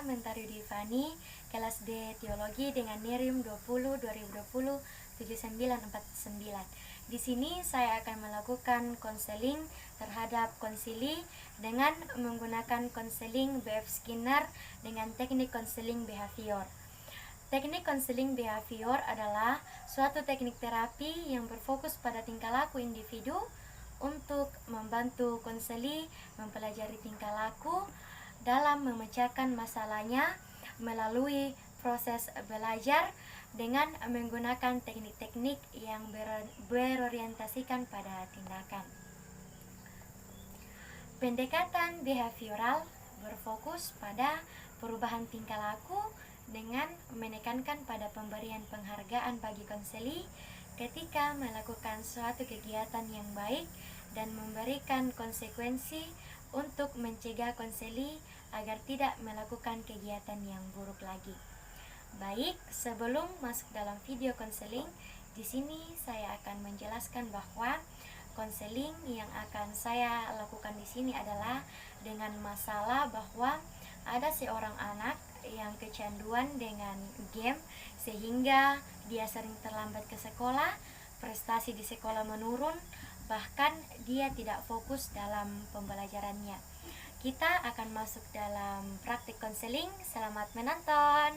Mentari Divani, kelas D Teologi dengan NIRIM 20 2020 7949. Di sini saya akan melakukan konseling terhadap konsili dengan menggunakan konseling BF Skinner dengan teknik konseling behavior. Teknik konseling behavior adalah suatu teknik terapi yang berfokus pada tingkah laku individu untuk membantu konseli mempelajari tingkah laku dalam memecahkan masalahnya melalui proses belajar dengan menggunakan teknik-teknik yang berorientasikan pada tindakan. Pendekatan behavioral berfokus pada perubahan tingkah laku dengan menekankan pada pemberian penghargaan bagi konseli ketika melakukan suatu kegiatan yang baik dan memberikan konsekuensi untuk mencegah konseli agar tidak melakukan kegiatan yang buruk lagi. Baik, sebelum masuk dalam video konseling, di sini saya akan menjelaskan bahwa konseling yang akan saya lakukan di sini adalah dengan masalah bahwa ada seorang anak yang kecanduan dengan game sehingga dia sering terlambat ke sekolah, prestasi di sekolah menurun, bahkan dia tidak fokus dalam pembelajarannya. Kita akan masuk dalam praktik konseling. Selamat menonton.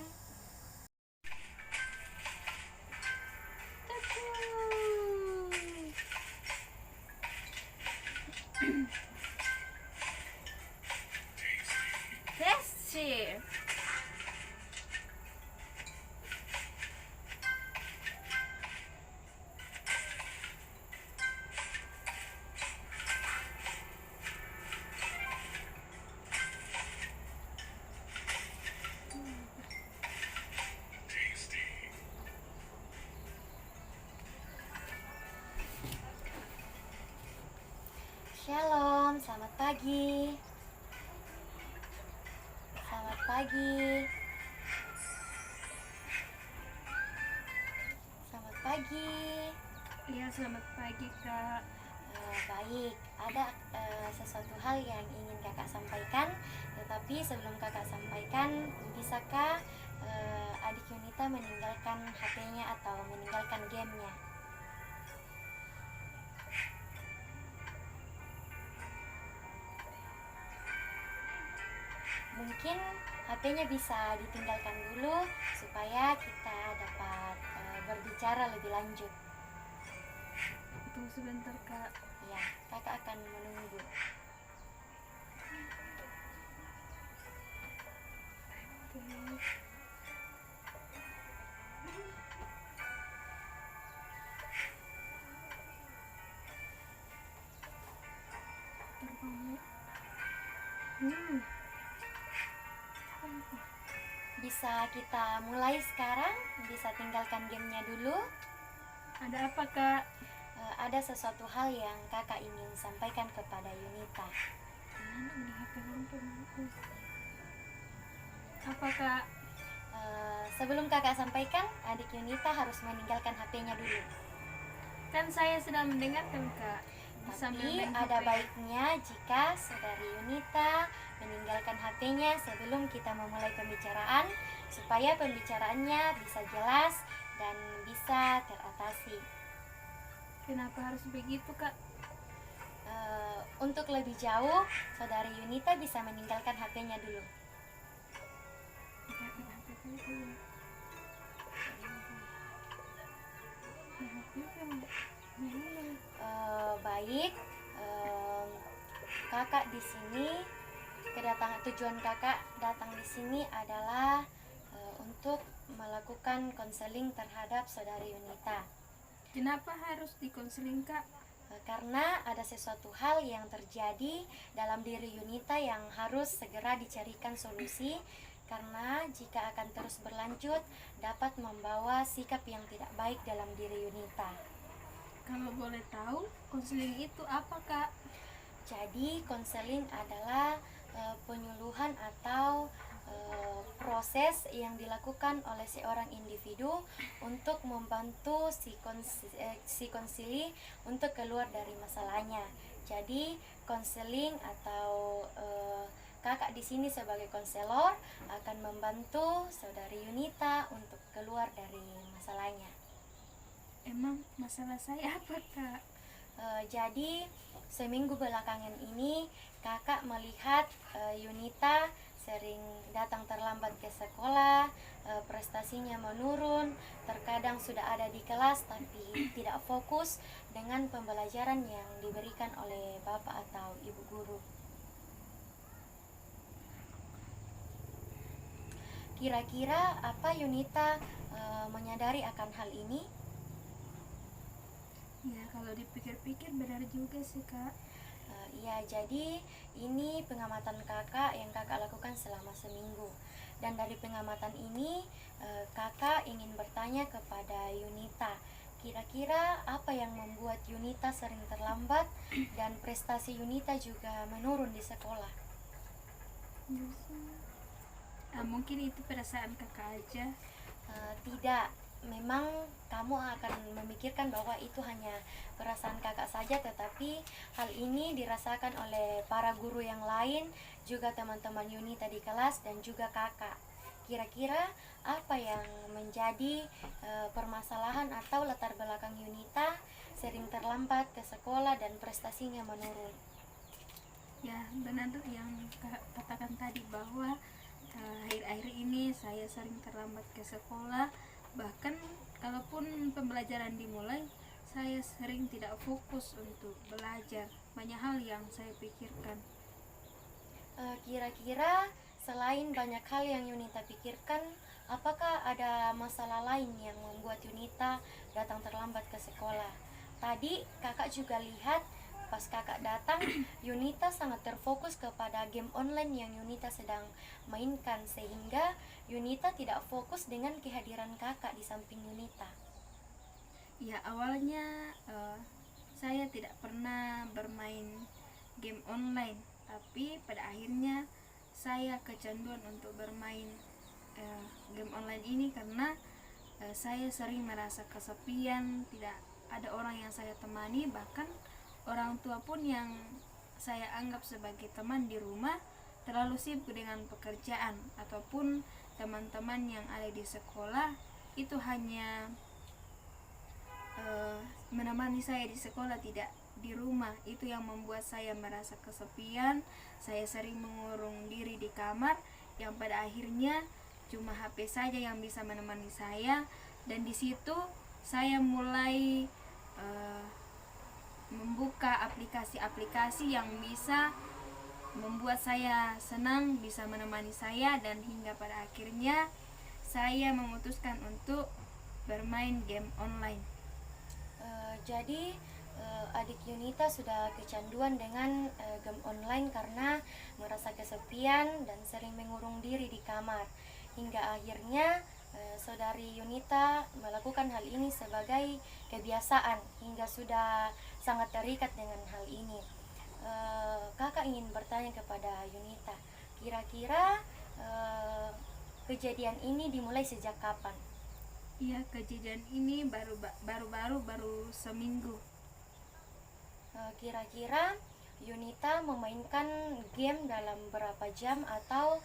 Tasty. Shalom, selamat pagi. Selamat pagi. Selamat pagi. Iya, selamat pagi, Kak. Baik, ada sesuatu hal yang ingin kakak sampaikan. Tetapi sebelum kakak sampaikan, bisakah adik Yunita meninggalkan HP-nya atau meninggalkan gamenya? Mungkin HP-nya bisa ditinggalkan dulu supaya kita dapat berbicara lebih lanjut. Tunggu sebentar, Kak. Ya, kakak akan menunggu. Bisa kita mulai sekarang, bisa tinggalkan gamenya dulu. Ada apa, Kak? Ada sesuatu hal yang kakak ingin sampaikan kepada Yunita. Apa, Kak? Sebelum kakak sampaikan, adik Yunita harus meninggalkan HP-nya dulu. Kan saya sedang mendengarkan, Kak. Tapi ada baiknya jika saudari Yunita meninggalkan HP-nya sebelum kita memulai pembicaraan, supaya pembicaraannya bisa jelas dan bisa teratasi. Kenapa harus begitu, Kak? Untuk lebih jauh, saudari Yunita bisa meninggalkan HP-nya dulu. Baik, kakak di sini tujuan kakak datang di sini adalah untuk melakukan konseling terhadap saudari Yunita. Kenapa harus dikonseling, Kak? Karena ada sesuatu hal yang terjadi dalam diri Yunita yang harus segera dicarikan solusi, karena jika akan terus berlanjut dapat membawa sikap yang tidak baik dalam diri Yunita. Kalau boleh tahu, konseling itu apa, Kak? Jadi konseling adalah penyuluhan atau proses yang dilakukan oleh seorang individu untuk membantu si konsili untuk keluar dari masalahnya. Jadi konseling atau kakak di sini sebagai konselor akan membantu saudari Yunita untuk keluar dari masalahnya. Emang masalah saya apa, Kak? Jadi seminggu belakangan ini kakak melihat Yunita sering datang terlambat ke sekolah, prestasinya menurun, terkadang sudah ada di kelas tapi tidak fokus dengan pembelajaran yang diberikan oleh bapak atau ibu guru. Kira-kira apa Yunita menyadari akan hal ini? Ya, kalau dipikir-pikir benar juga sih, Kak. Ya, jadi ini pengamatan kakak yang kakak lakukan selama seminggu. Dan dari pengamatan ini, kakak ingin bertanya kepada Yunita, kira-kira apa yang membuat Yunita sering terlambat dan prestasi Yunita juga menurun di sekolah? Mungkin itu perasaan Kakak aja. Tidak, memang kamu akan memikirkan bahwa itu hanya perasaan kakak saja, tetapi hal ini dirasakan oleh para guru yang lain, juga teman-teman Yunita di kelas dan juga kakak. Kira-kira apa yang menjadi permasalahan atau latar belakang Yunita sering terlambat ke sekolah dan prestasinya menurun? Ya, benar yang Kak katakan tadi bahwa akhir-akhir ini saya sering terlambat ke sekolah. Bahkan kalaupun pembelajaran dimulai, saya sering tidak fokus untuk belajar. Banyak hal yang saya pikirkan. Kira-kira selain banyak hal yang Yunita pikirkan, apakah ada masalah lain yang membuat Yunita datang terlambat ke sekolah? Tadi kakak juga lihat pas kakak datang, Yunita sangat terfokus kepada game online yang Yunita sedang mainkan, sehingga Yunita tidak fokus dengan kehadiran kakak di samping Yunita. Ya, awalnya saya tidak pernah bermain game online, tapi pada akhirnya saya kecanduan untuk bermain game online ini karena saya sering merasa kesepian, tidak ada orang yang saya temani, bahkan orang tua pun yang saya anggap sebagai teman di rumah terlalu sibuk dengan pekerjaan, ataupun teman-teman yang ada di sekolah itu hanya menemani saya di sekolah, tidak di rumah. Itu yang membuat saya merasa kesepian. Saya sering mengurung diri di kamar, yang pada akhirnya cuma HP saja yang bisa menemani saya. Dan di situ saya mulai membuka aplikasi-aplikasi yang bisa membuat saya senang, bisa menemani saya, dan hingga pada akhirnya saya memutuskan untuk bermain game online. Jadi adik Yunita sudah kecanduan dengan game online karena merasa kesepian dan sering mengurung diri di kamar, hingga akhirnya saudari Yunita melakukan hal ini sebagai kebiasaan hingga sudah sangat terikat dengan hal ini. Kakak ingin bertanya kepada Yunita, kira-kira kejadian ini dimulai sejak kapan? Iya, kejadian ini baru seminggu. Kira-kira Yunita memainkan game dalam berapa jam atau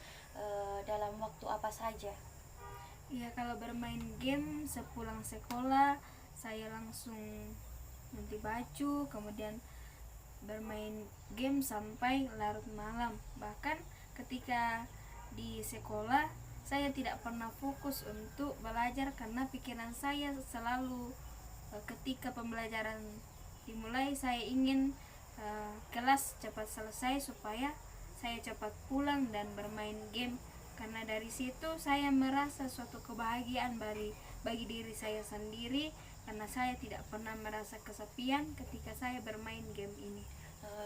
dalam waktu apa saja? Ya, kalau bermain game sepulang sekolah saya langsung ganti baju, kemudian bermain game sampai larut malam. Bahkan ketika di sekolah saya tidak pernah fokus untuk belajar karena pikiran saya selalu ketika pembelajaran dimulai saya ingin kelas cepat selesai supaya saya cepat pulang dan bermain game, karena dari situ saya merasa suatu kebahagiaan bagi diri saya sendiri, karena saya tidak pernah merasa kesepian ketika saya bermain game ini.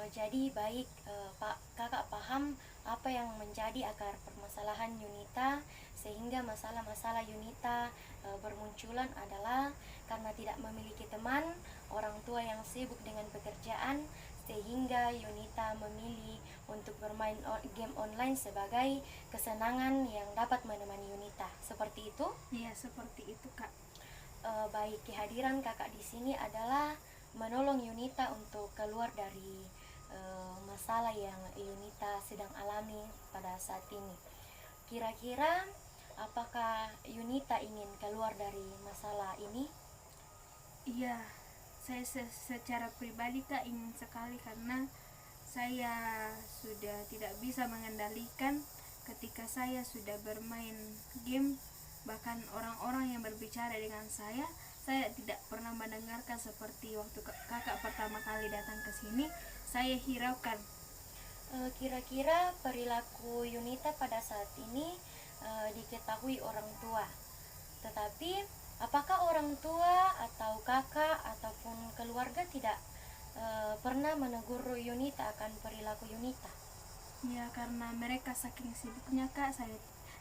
Jadi baik, kakak paham apa yang menjadi akar permasalahan Yunita, sehingga masalah-masalah Yunita bermunculan adalah karena tidak memiliki teman, orang tua yang sibuk dengan pekerjaan, sehingga Yunita memilih untuk bermain game online sebagai kesenangan yang dapat menemani Yunita. Seperti itu? Ya, seperti itu, Kak. Baik, kehadiran kakak di sini adalah menolong Yunita untuk keluar dari masalah yang Yunita sedang alami pada saat ini. Kira-kira apakah Yunita ingin keluar dari masalah ini? Iya, saya secara pribadi Kak ingin sekali, karena saya sudah tidak bisa mengendalikan ketika saya sudah bermain game. Bahkan orang-orang yang berbicara dengan saya tidak pernah mendengarkan. Seperti waktu kakak pertama kali datang ke sini, saya hiraukan. Kira-kira perilaku Yunita pada saat ini diketahui orang tua. Tetapi apakah orang tua atau kakak ataupun keluarga tidak pernah menegur Yunita akan perilaku Yunita? Ya, karena mereka saking sibuknya Kak,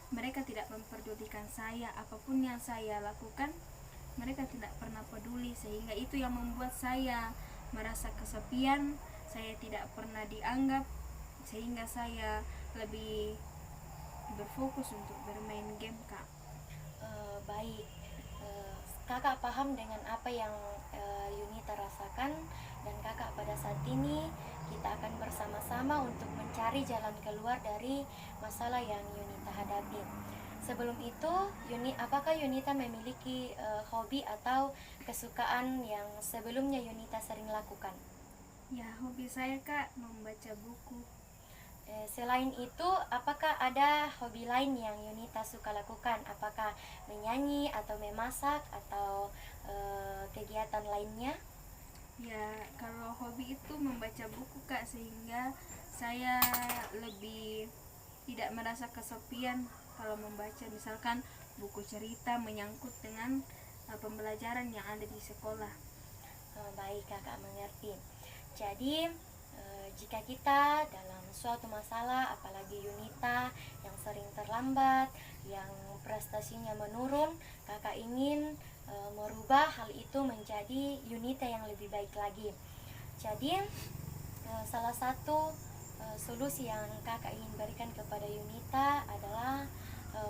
mereka tidak memperdulikan saya. Apapun yang saya lakukan, mereka tidak pernah peduli, sehingga itu yang membuat saya merasa kesepian. Saya tidak pernah dianggap, sehingga saya lebih berfokus untuk bermain game Kak. Baik, kakak paham dengan apa yang Yunita rasakan, dan kakak pada saat ini kita akan bersama-sama untuk mencari jalan keluar dari masalah yang Yunita hadapi. Sebelum itu, apakah Yunita memiliki hobi atau kesukaan yang sebelumnya Yunita sering lakukan? Ya, hobi saya Kak membaca buku. Selain itu, apakah ada hobi lain yang Yunita suka lakukan? Apakah menyanyi atau memasak atau kegiatan lainnya? Ya, kalau hobi itu membaca buku Kak, sehingga saya lebih tidak merasa kesepian kalau membaca, misalkan buku cerita menyangkut dengan pembelajaran yang ada di sekolah. Baik, kakak mengerti. Jadi jika kita dalam suatu masalah, apalagi Yunita yang sering terlambat, yang prestasinya menurun, kakak ingin merubah hal itu menjadi Yunita yang lebih baik lagi. Jadi salah satu solusi yang kakak ingin berikan kepada Yunita adalah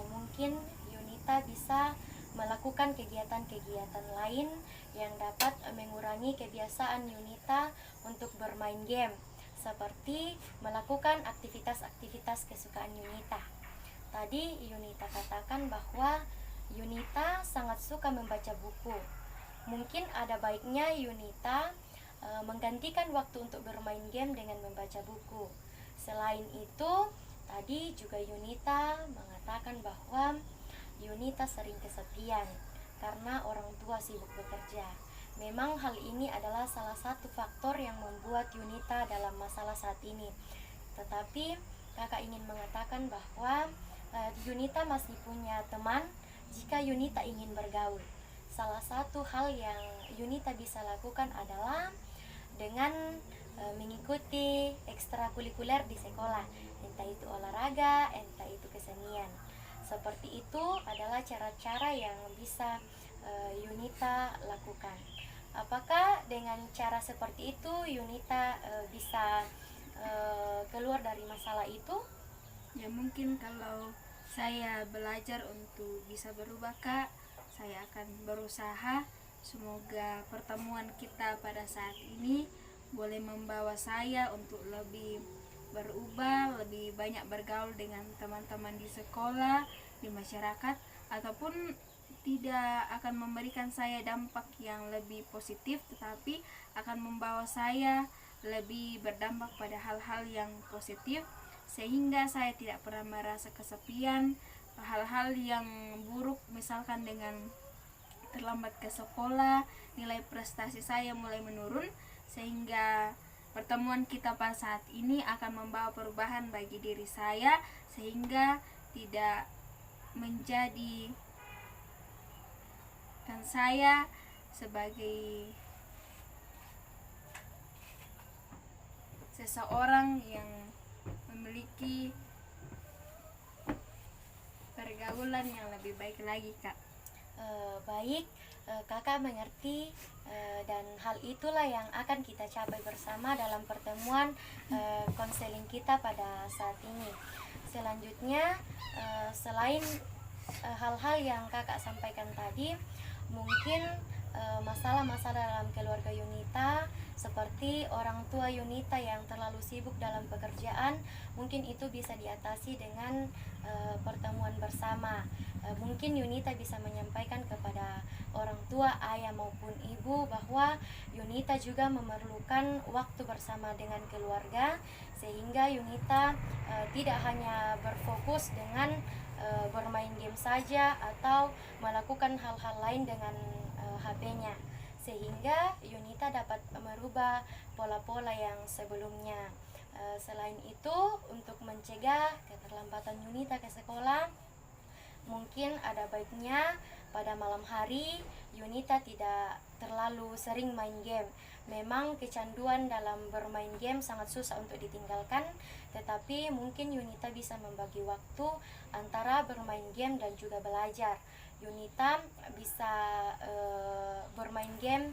mungkin Yunita bisa melakukan kegiatan-kegiatan lain yang dapat mengurangi kebiasaan Yunita untuk bermain game, seperti melakukan aktivitas-aktivitas kesukaan Yunita. Tadi Yunita katakan bahwa Yunita sangat suka membaca buku. Mungkin ada baiknya Yunita menggantikan waktu untuk bermain game dengan membaca buku. Selain itu, tadi juga Yunita mengatakan bahwa Yunita sering kesepian karena orang tua sibuk bekerja. Memang hal ini adalah salah satu faktor yang membuat Yunita dalam masalah saat ini. Tetapi kakak ingin mengatakan bahwa Yunita masih punya teman jika Yunita ingin bergaul. Salah satu hal yang Yunita bisa lakukan adalah dengan mengikuti ekstrakurikuler di sekolah, entah itu olahraga, entah itu kesenian. Seperti itu adalah cara-cara yang bisa Yunita lakukan. Apakah dengan cara seperti itu Yunita bisa keluar dari masalah itu? Ya, mungkin kalau saya belajar untuk bisa berubah Kak, saya akan berusaha. Semoga pertemuan kita pada saat ini boleh membawa saya untuk lebih berubah, lebih banyak bergaul dengan teman-teman di sekolah, di masyarakat, ataupun tidak akan memberikan saya dampak yang lebih positif, tetapi akan membawa saya lebih berdampak pada hal-hal yang positif, sehingga saya tidak pernah merasa kesepian. Hal-hal yang buruk, misalkan dengan terlambat ke sekolah, nilai prestasi saya mulai menurun, sehingga pertemuan kita pada saat ini akan membawa perubahan bagi diri saya, sehingga tidak menjadi kan saya sebagai seseorang yang memiliki pergaulan yang lebih baik lagi Kak. Baik, kakak mengerti, dan hal itulah yang akan kita capai bersama dalam pertemuan konseling kita pada saat ini. Selanjutnya, selain hal-hal yang kakak sampaikan tadi, mungkin masalah-masalah dalam keluarga Yunita, seperti orang tua Yunita yang terlalu sibuk dalam pekerjaan, mungkin itu bisa diatasi dengan pertemuan bersama. Mungkin Yunita bisa menyampaikan kepada orang tua, ayah maupun ibu, bahwa Yunita juga memerlukan waktu bersama dengan keluarga, sehingga Yunita tidak hanya berfokus dengan bermain game saja atau melakukan hal-hal lain dengan HP-nya, sehingga Yunita dapat merubah pola-pola yang sebelumnya. Selain itu, untuk mencegah keterlambatan Yunita ke sekolah, mungkin ada baiknya pada malam hari Yunita tidak terlalu sering main game. Memang kecanduan dalam bermain game sangat susah untuk ditinggalkan, tetapi mungkin Yunita bisa membagi waktu antara bermain game dan juga belajar. Yunita bisa bermain game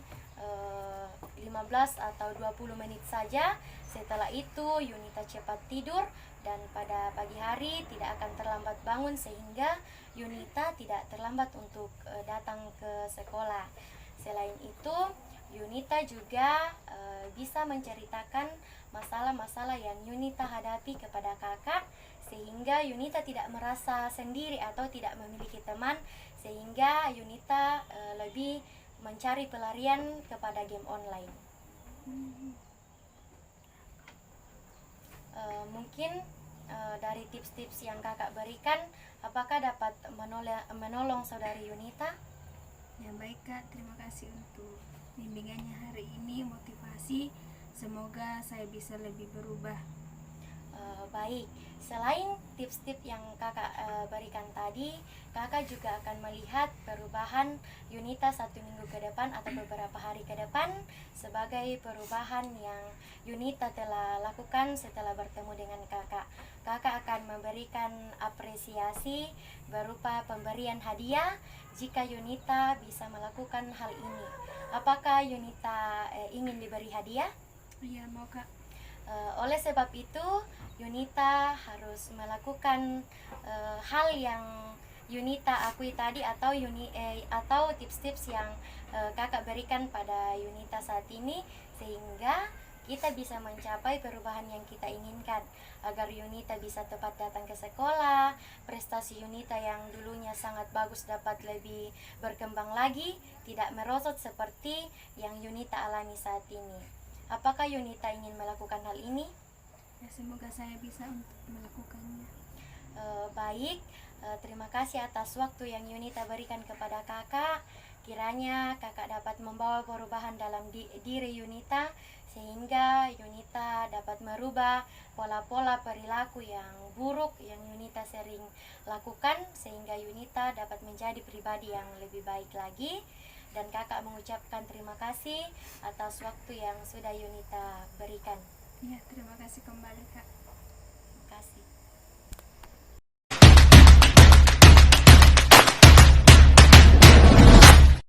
15 atau 20 menit saja. Setelah itu Yunita cepat tidur, dan pada pagi hari tidak akan terlambat bangun, sehingga Yunita tidak terlambat untuk datang ke sekolah. Selain itu, Yunita juga bisa menceritakan masalah-masalah yang Yunita hadapi kepada kakak, sehingga Yunita tidak merasa sendiri atau tidak memiliki teman, sehingga Yunita lebih mencari pelarian kepada game online. Mungkin dari tips-tips yang kakak berikan, apakah dapat menolong saudari Yunita? Ya baik Kak, terima kasih untuk bimbingannya hari ini, motivasi. Semoga saya bisa lebih berubah. Baik, selain tips-tips yang kakak berikan tadi, kakak juga akan melihat perubahan Yunita 1 minggu ke depan atau beberapa hari ke depan sebagai perubahan yang Yunita telah lakukan setelah bertemu dengan kakak. Kakak akan memberikan apresiasi berupa pemberian hadiah jika Yunita bisa melakukan hal ini. Apakah Yunita ingin diberi hadiah? Iya, mau Kak. Oleh sebab itu, Yunita harus melakukan hal yang Yunita akui tadi, atau tips-tips yang kakak berikan pada Yunita saat ini, sehingga kita bisa mencapai perubahan yang kita inginkan, agar Yunita bisa tepat datang ke sekolah, prestasi Yunita yang dulunya sangat bagus dapat lebih berkembang lagi, tidak merosot seperti yang Yunita alami saat ini. Apakah Yunita ingin melakukan hal ini? Ya, semoga saya bisa untuk melakukannya. Baik, terima kasih atas waktu yang Yunita berikan kepada kakak. Kiranya kakak dapat membawa perubahan dalam diri Yunita, sehingga Yunita dapat merubah pola-pola perilaku yang buruk yang Yunita sering lakukan, sehingga Yunita dapat menjadi pribadi yang lebih baik lagi. Dan kakak mengucapkan terima kasih atas waktu yang sudah Yunita berikan. Ya, terima kasih kembali Kak.